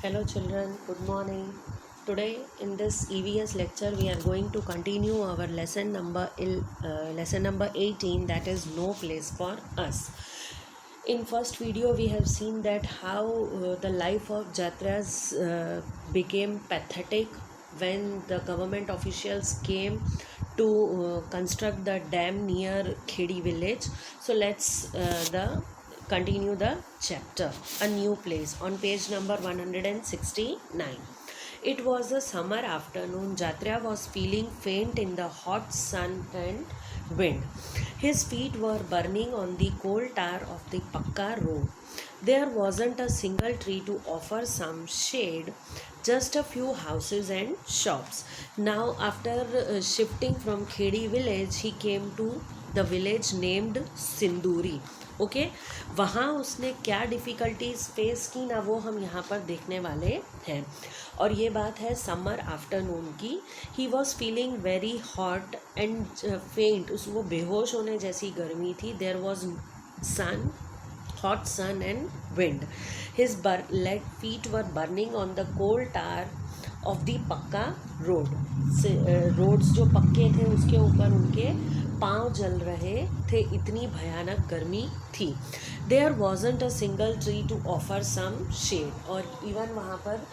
Hello children, good morning. Today in this EVS lecture we are going to continue our lesson number 18, that is no place for us. In first video we have seen that how the life of Jatras became pathetic when the government officials came to construct the dam near Khedi village. So let's continue the chapter, a new place, on page number 169. It was a summer afternoon. Jatra was feeling faint in the hot sun and wind. His feet were burning on the coal tar of the Pakka road. There wasn't a single tree to offer some shade, just a few houses and shops. Now, after shifting from Khedi village, he came to the village named Sinduri. Okay वहाँ उसने क्या difficulties face की ना वो हम यहाँ पर देखने वाले हैं. और ये बात है समर आफ्टरनून की. He was feeling very hot and faint. वो बेहोश होने जैसी गर्मी थी. There was sun, hot sun and wind. His feet were burning on the coal tar of the पक्का रोड. रोड्स जो पक्के थे उसके ऊपर उनके पाँव जल रहे थे, इतनी भयानक गर्मी थी. There wasn't a single tree to offer some shade. और इवन वहाँ पर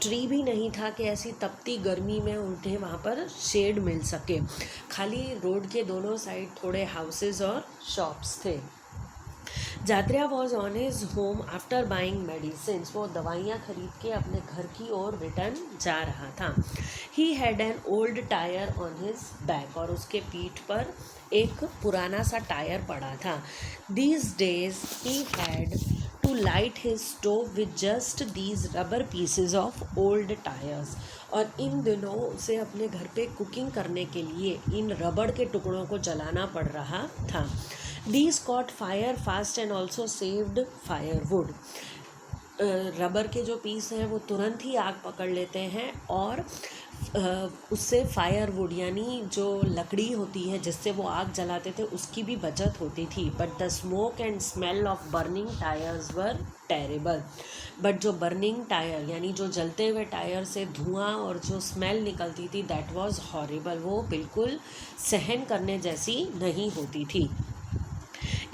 ट्री भी नहीं था कि ऐसी तपती गर्मी में उन्हें वहाँ पर शेड मिल सके. खाली रोड के दोनों साइड थोड़े हाउसेस और शॉप्स थे. Jatra was on his home after buying medicine. वो दवाइयाँ खरीद के अपने घर की ओर रिटर्न जा रहा था. He had an old tyre on his back. और उसके पीठ पर एक पुराना सा टायर पड़ा था. These days he had to light his stove with just these rubber pieces of old tyres. और इन दिनों उसे अपने घर पे कुकिंग करने के लिए इन रबड़ के टुकड़ों को जलाना पड़ रहा था. These caught fire fast and also saved firewood. Rubber के जो पीस हैं वो तुरंत ही आग पकड़ लेते हैं और उससे फायरवुड यानी जो लकड़ी होती है जिससे वो आग जलाते थे उसकी भी बचत होती थी. But the smoke and smell of burning tyres were terrible. But जो बर्निंग टायर यानी जो जलते हुए टायर से धुआं और जो स्मेल निकलती थी, दैट वाज हॉरिबल. वो बिल्कुल सहन करने जैसी नहीं होती थी.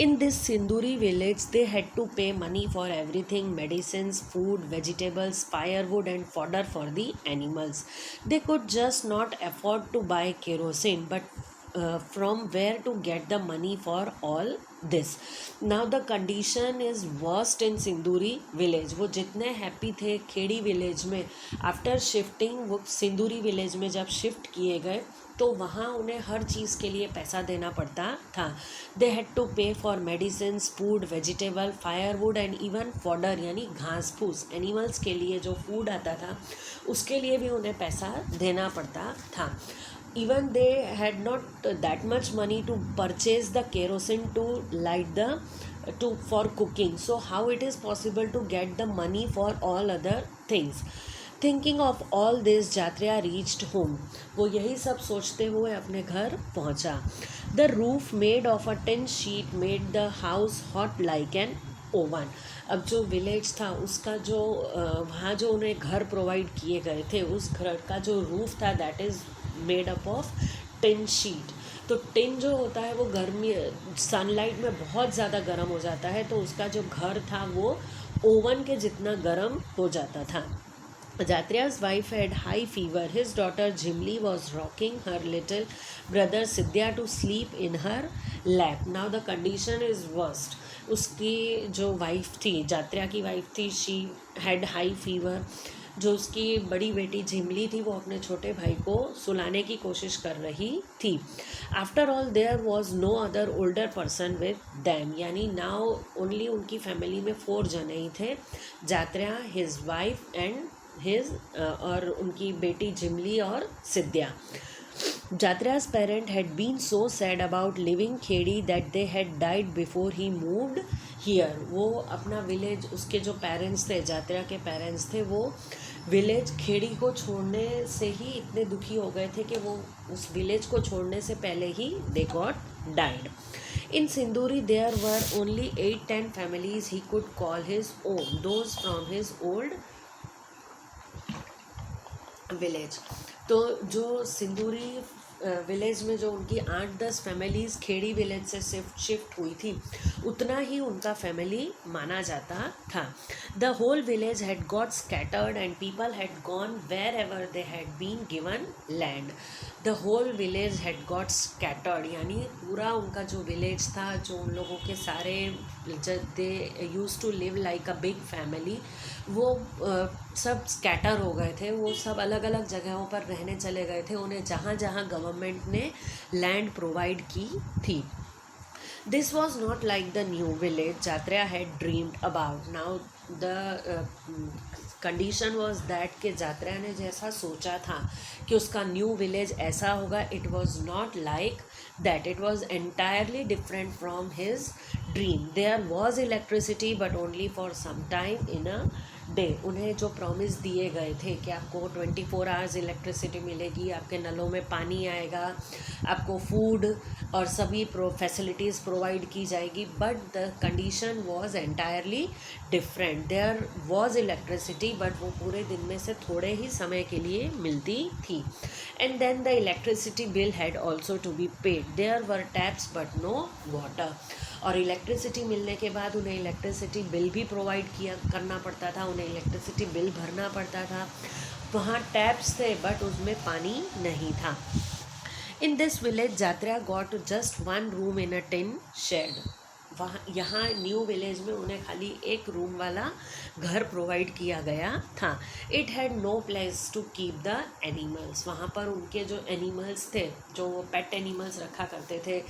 In this Sinduri village, they had to pay money for everything: medicines, food, vegetables, firewood and fodder for the animals. They could just not afford to buy kerosene, but from where to get the money for all this? Now the condition is worst in Sinduri village. वो जितने happy थे Khedi village में, after shifting वो सिंदूरी village में जब shift किए गए तो वहाँ उन्हें हर चीज़ के लिए पैसा देना पड़ता था. दे हैड टू पे for medicines, food, vegetable, firewood and even fodder यानी घास फूस. एनिमल्स के लिए जो फूड आता था उसके लिए भी उन्हें पैसा देना पड़ता था. Even they had not that much money to purchase the kerosene to light for cooking. So how it is possible to get the money for all other things? Thinking of all this, Jatria reached home. वो यही सब सोचते हुए अपने घर पहुंचा. The roof made of a tin sheet made the house hot like an oven. अब जो विलेज था उसका जो वहाँ जो उन्हें घर प्रोवाइड किए गए थे उस घर का जो रूफ था that is made up of tin sheet. तो टिन जो होता है वो गर्मी सनलाइट में बहुत ज़्यादा गर्म हो जाता है, तो उसका जो घर था वो ओवन के जितना गर्म हो जाता था. Jatria's wife had high fever. His daughter Jimli was rocking her little brother Sidhya to sleep in her lap. Now the condition is worst. उसकी जो वाइफ थी, जात्रा की वाइफ थी, शी हैड हाई फीवर. जो उसकी बड़ी बेटी झिमली थी वो अपने छोटे भाई को सुलाने की कोशिश कर रही थी. After all there was no other older person with them. यानी नाउ ओनली उनकी फैमिली में 4 जने ही थे. Jatra, his wife and his और उनकी बेटी जिमली और सिद्ध्या. Jatra's parent had been so sad about leaving Khedi that they had died before he moved here. वो अपना विलेज, उसके जो पेरेंट्स थे, जात्रा के पेरेंट्स थे, वो विलेज खेड़ी को छोड़ने से ही इतने दुखी हो गए थे कि वो उस विलेज को छोड़ने से पहले ही they got died. In Sinduri there were only 8-10 families he could call his own, those from his old village. तो जो सिंदूरी विलेज में जो उनकी 8-10 फैमिलीज़ खेड़ी विलेज से शिफ्ट हुई थी, उतना ही उनका फैमिली माना जाता था। The whole village had got scattered and people had gone wherever they had been given land. The whole village had got scattered, यानी पूरा उनका जो विलेज था, जो उन लोगों के सारे they use to live like a big family, वो सब स्कैटर हो गए थे। वो सब अलग अलग जगहों पर रहने चले गए थे, उन्हें जहाँ जहाँ गवर्नमेंट ने लैंड प्रोवाइड की थी। This was not like the new village Jatra had dreamed about. Now the condition was that कि जात्रा ने जैसा सोचा था कि उसका न्यू विलेज ऐसा होगा, it was not like that. It was entirely different from his dream. There was electricity but only for some time in a day. उन्हें जो प्रॉमिस दिए गए थे कि आपको 24 आवर्स इलेक्ट्रिसिटी मिलेगी, आपके नलों में पानी आएगा, आपको फूड और सभी फैसिलिटीज़ प्रोवाइड की जाएगी, but the condition was entirely different. There was electricity but वो पूरे दिन में से थोड़े ही समय के लिए मिलती थी। And then the electricity bill had also to be paid. There were taps but no water. और इलेक्ट्रिसिटी मिलने के बाद उन्हें इलेक्ट्रिसिटी बिल भी प्रोवाइड करना पड़ता था, उन्हें इलेक्ट्रिसिटी बिल भरना पड़ता था। वहाँ टैप्स थे बट उसमें पानी नहीं था। In this village Jatra got just 1 room in a tin shed. वहाँ यहाँ न्यू विलेज में उन्हें खाली एक रूम वाला घर प्रोवाइड किया गया था। It had no place to keep the animals. वहाँ पर उनके जो एनिमल्स थे, जो पेट एनिमल्स रखा करते थे,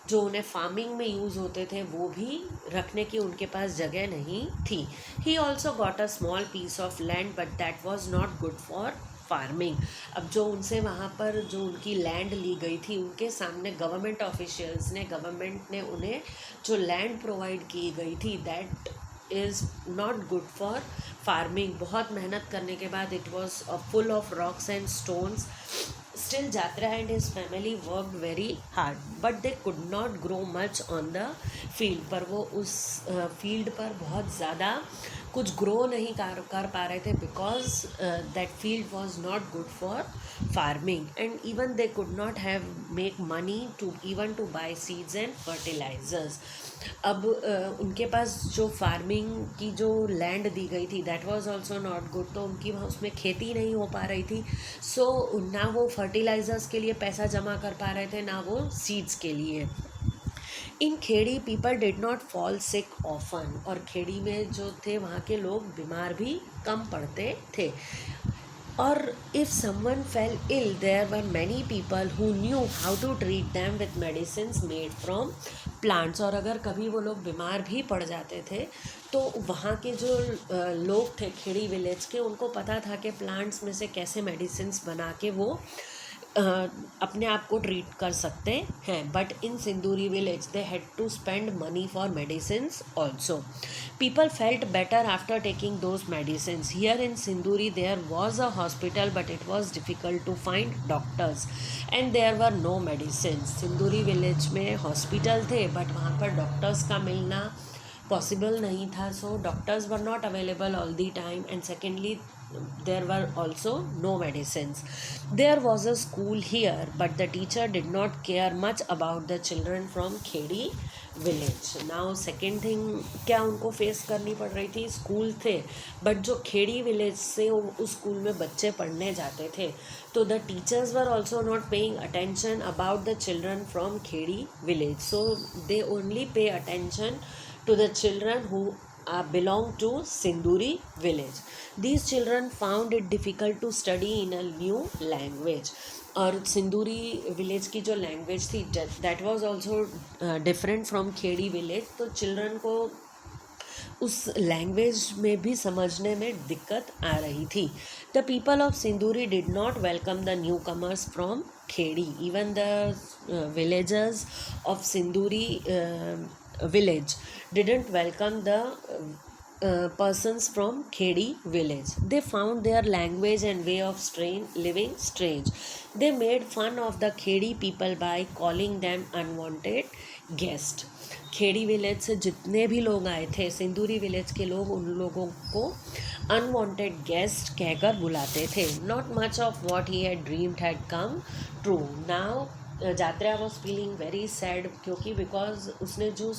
जो उन्हें फार्मिंग में यूज़ होते थे, वो भी रखने की उनके पास जगह नहीं थी। He also got a small piece of land but that was not good for farming. अब जो उनसे वहाँ पर जो उनकी लैंड ली गई थी, उनके सामने गवर्नमेंट ने उन्हें जो लैंड प्रोवाइड की गई थी, that is not good for farming. बहुत मेहनत करने के बाद it was full of rocks and stones. Still, Jatra and his family worked very hard, but they could not grow much on the field. पर वो उस फील्ड पर बहुत ज़्यादा कुछ ग्रो नहीं कर पा रहे थे, because that field was not good for farming and even they could not have make money to even to buy seeds and fertilizers. अब उनके पास जो फार्मिंग की जो लैंड दी गई थी, that was also not good. तो उनकी वहाँ उसमें खेती नहीं हो पा रही थी। सो ना वो फर्टिलाइजर्स के लिए पैसा जमा कर पा रहे थे, ना वो सीड्स के लिए। In Khedi people did not fall sick often. और खेड़ी में जो थे वहाँ के लोग बीमार भी कम पड़ते थे। और if someone fell ill, there were many people who knew how to treat them with medicines made from plants. और अगर कभी वो लोग बीमार भी पड़ जाते थे, तो वहाँ के जो लोग थे खेड़ी विलेज के, उनको पता था कि प्लांट्स में से कैसे मेडिसिन्स बना के वो अपने आप को ट्रीट कर सकते हैं। But in Sinduri village they had to spend money for medicines also. People felt better after taking those medicines. Here in Sinduri there was a hospital but it was difficult to find doctors and there were no medicines. Sinduri village में hospital थे, but वहाँ पर doctors का मिलना possible नहीं था। So doctors were not available all the time, and secondly there were also no medicines. There was a school here, but the teacher did not care much about the children from Khedi village. Now second thing क्या उनको face करनी पड़ रही थी, school थे, but जो Khedi village से उस स्कूल में बच्चे पढ़ने जाते थे, तो the teachers were also not paying attention about the children from Khedi village. So they only pay attention to the children who belong to Sinduri village. These children found it difficult to study in a new language. और सिंदूरी village की जो language थी, that was also different from Khedi village. तो children को उस language में भी समझने में दिक्कत आ रही थी. The people of Sinduri did not welcome the newcomers from Khedi. Even the villagers of Sinduri village didn't welcome the persons from Khedi village. They found their language and way of living strange. They made fun of the Khedi people by calling them unwanted guest. Khedi village से जितने भी लोग आए थे, सिंदूरी village के लोग उन लोगों को अनवांटेड गेस्ट कहकर बुलाते थे. Not much of what he had dreamed had come true. Now Jatra was feeling very sad, क्योंकि बिकॉज उसने जो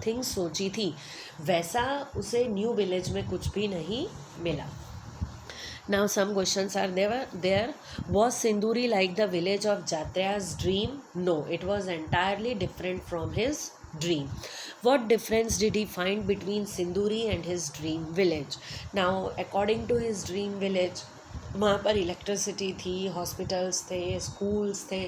थिंग्स सोची थी वैसा उसे न्यू विलेज में कुछ भी नहीं मिला. Now some questions are there. Was Sinduri like the village of Jatra's dream? No, it was entirely different from his dream. What difference did he find between Sinduri and his dream village? Now, according to his dream village, वहाँ पर electricity थी, hospitals थे, schools थे,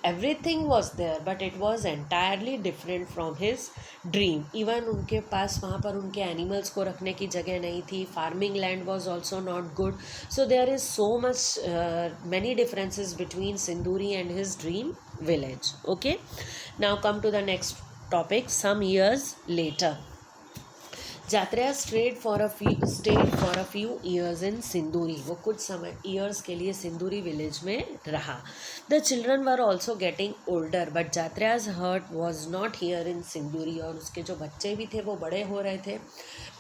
everything was there, but it was entirely different from his dream. Even उनके पास वहाँ पर उनके एनिमल्स को रखने की जगह नहीं थी. Farming land was also not good. So there is so much many differences between Sinduri and his dream village. Okay, now come to the next topic. Some years later, Jatra stayed for a few years in Sinduri. वो कुछ समय years के लिए सिंदूरी village में रहा. The children were also getting older, but Jatra's heart was not here in Sinduri. और उसके जो बच्चे भी थे वो बड़े हो रहे थे,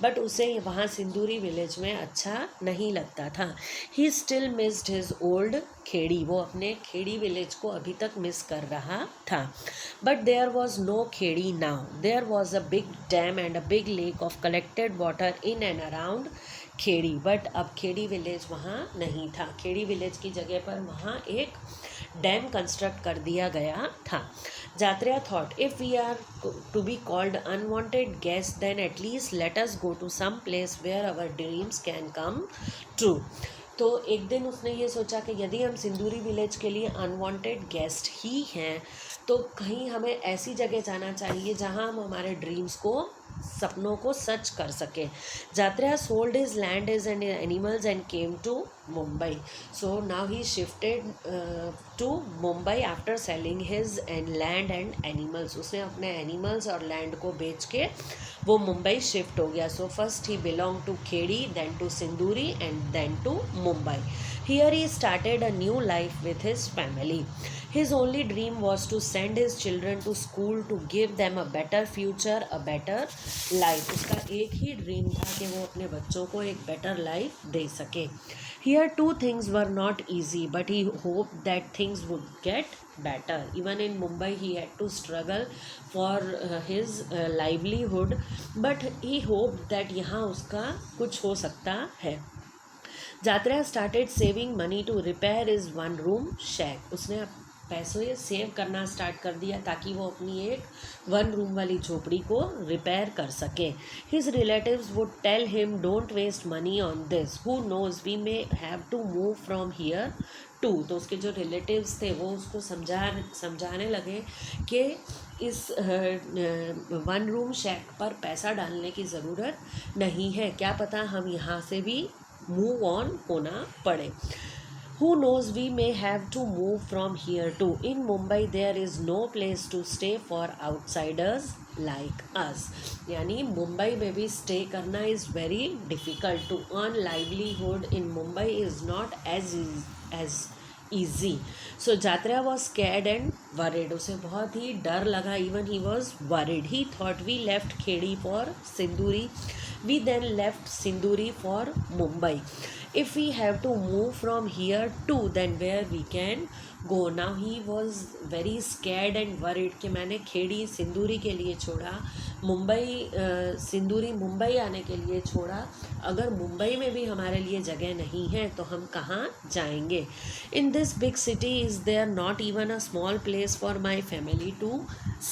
बट उसे वहाँ सिंदूरी विलेज में अच्छा नहीं लगता था. He still missed his old Khedi. वो अपने खेड़ी विलेज को अभी तक मिस कर रहा था. But there was no Khedi now. There was a big dam and a big lake of collected water in and around Khedi. But अब खेड़ी विलेज वहाँ नहीं था. खेड़ी विलेज की जगह पर वहाँ एक डैम कंस्ट्रक्ट कर दिया गया था. Jatra thought, if we are to be called unwanted guest, then at least let us go to some place where our dreams can come true. तो एक दिन उसने ये सोचा कि यदि हम सिंदूरी विलेज के लिए अनवांटेड गेस्ट ही हैं, तो कहीं हमें ऐसी जगह जाना चाहिए जहां हम हमारे ड्रीम्स को, सपनों को सच कर सकें. Jatra sold his land his and animals and came to Mumbai. So now he shifted to Mumbai after selling his land and animals. उसने अपने एनिमल्स और लैंड को बेच के वो मुंबई शिफ्ट हो गया. So first he belong to Khedi, then to Sinduri and then to Mumbai. Here he started a new life with his family. His only dream was to send his children to school to give them a better future, a better life. उसका एक ही dream था कि वो अपने बच्चों को एक better life दे सके. Here two things were not easy, but he hoped that things would get better. Even in Mumbai he had to struggle for his livelihood, but he hoped that यहाँ उसका कुछ हो सकता है. Jatra started saving money to repair his one room shack. उसने पैसे save करना start कर दिया ताकि वो अपनी एक वन रूम वाली झोपड़ी को रिपेयर कर सके. His relatives would tell him, don't waste money on this, who knows we may have to move from here too. तो उसके जो रिलेटिव्स थे वो उसको समझाने लगे कि इस वन रूम शैक पर पैसा डालने की ज़रूरत नहीं है, क्या पता हम यहाँ से भी मूव ऑन होना पड़े. Who knows, we may have to move from here too. In Mumbai there is no place to stay for outsiders like us. यानी मुंबई में भी स्टे करना is very difficult. To earn livelihood in Mumbai is not as easy. So Jatra was scared and worried. उसे बहुत ही डर लगा. Even he was worried. He thought, we left Khedi for Sinduri. We then left Sinduri for Mumbai. If we have to move from here too, then where we can go. Now he was very scared and worried कि मैंने खेड़ी सिंदूरी के लिए छोड़ा, मुंबई सिंदूरी मुंबई आने के लिए छोड़ा. अगर मुंबई में भी हमारे लिए जगह नहीं है तो हम कहाँ जाएंगे. In this big city is there not even a small place for my family to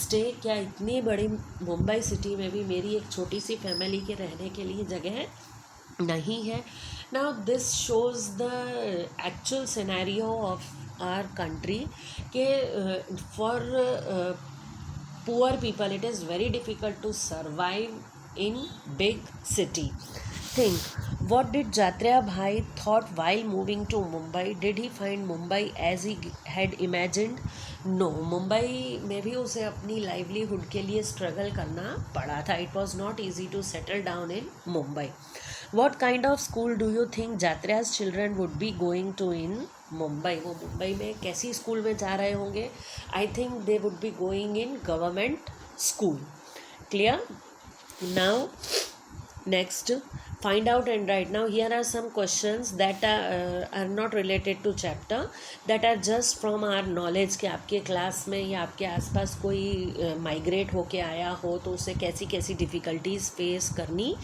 stay. क्या इतनी बड़ी मुंबई सिटी में भी मेरी एक छोटी सी फैमिली के रहने के लिए जगह नहीं है. Now this shows the actual scenario of our country के for poor people it is very difficult to survive in big city. Think, what did Jatra bhai thought while moving to Mumbai? Did he find Mumbai as he had imagined? No, Mumbai में भी उसे अपनी livelihood के लिए struggle करना पड़ा था. It was not easy to settle down in Mumbai. What kind of school do you think Jatra's children would be going to in Mumbai, वो मुंबई में कैसी स्कूल में जा रहे होंगे? I think they would be going in government school. Clear? Now, next, find out and write. Now, here are some questions that are not related to chapter, that are just from our knowledge कि आपके class में या आपके आसपास कोई migrate होके आया हो तो उसे कैसी कैसी डिफ़िकल्टीज फेस करनी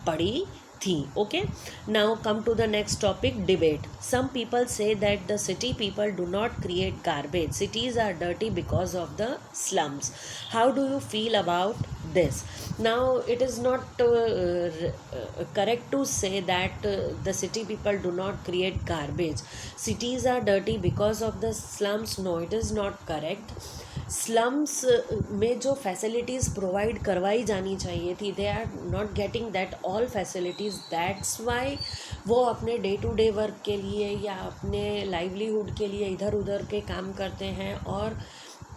पड़ी थी. Okay, now come to the next topic, debate. Some people say that the city people do not create garbage. Cities are dirty because of the slums. How do you feel about this? Now, it is not correct to say that the city people do not create garbage. Cities are dirty because of the slums. No, it is not correct. Slums में जो facilities provide करवाई जानी चाहिए थी, they are not getting that all facilities. That's why वो अपने day to day work के लिए या अपने लाइवलीहुड के लिए इधर उधर के काम करते हैं और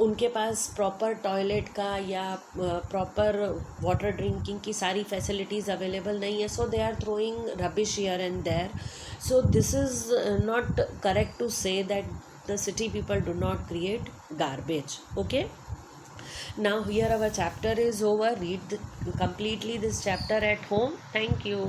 उनके पास प्रॉपर टॉयलेट का या प्रॉपर वाटर ड्रिंकिंग की सारी फैसिलिटीज़ अवेलेबल नहीं है. So they are throwing rubbish here and there. So this is not correct to say that the city people do not create garbage. Okay, now here our chapter is over. Read completely this chapter at home. Thank you.